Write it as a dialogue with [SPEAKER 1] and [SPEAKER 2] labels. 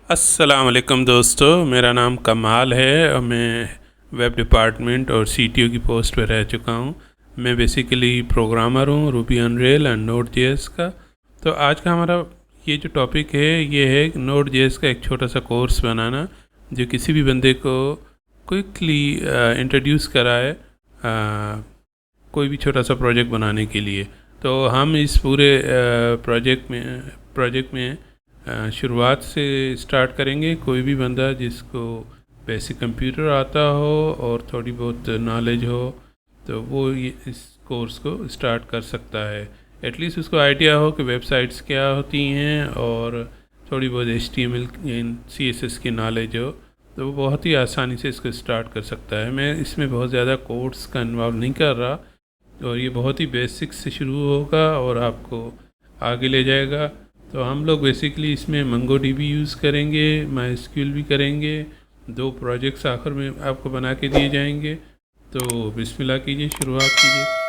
[SPEAKER 1] अस्सलाम वालेकुम दोस्तों, मेरा नाम कमाल है और मैं वेब डिपार्टमेंट और सीटीओ की पोस्ट पर रह चुका हूँ। मैं बेसिकली प्रोग्रामर हूँ Ruby on rail and node JS का। तो आज का हमारा ये जो टॉपिक है ये है नोड जेएस का एक छोटा सा कोर्स बनाना जो किसी भी बंदे को क्विकली इंट्रोड्यूस कराए कोई भी छोटा सा प्रोजेक्ट बनाने के लिए। तो हम इस पूरे प्रोजेक्ट में शुरुआत से स्टार्ट करेंगे। कोई भी बंदा जिसको बेसिक कंप्यूटर आता हो और थोड़ी बहुत नॉलेज हो तो वो इस कोर्स को स्टार्ट कर सकता है। एटलीस्ट उसको आइडिया हो कि वेबसाइट्स क्या होती हैं और थोड़ी बहुत HTML CSS की नॉलेज हो तो वो बहुत ही आसानी से इसको स्टार्ट कर सकता है। मैं इसमें बहुत ज़्यादा कोर्स का इन्वॉल्व नहीं कर रहा और ये बहुत ही बेसिक से शुरू होगा और आपको आगे ले जाएगा। तो हम लोग बेसिकली इसमें MongoDB यूज़ करेंगे, MySQL भी करेंगे। 2 प्रोजेक्ट्स आखिर में आपको बना के दिए जाएंगे। तो बिस्मिल्लाह कीजिए, शुरुआत कीजिए।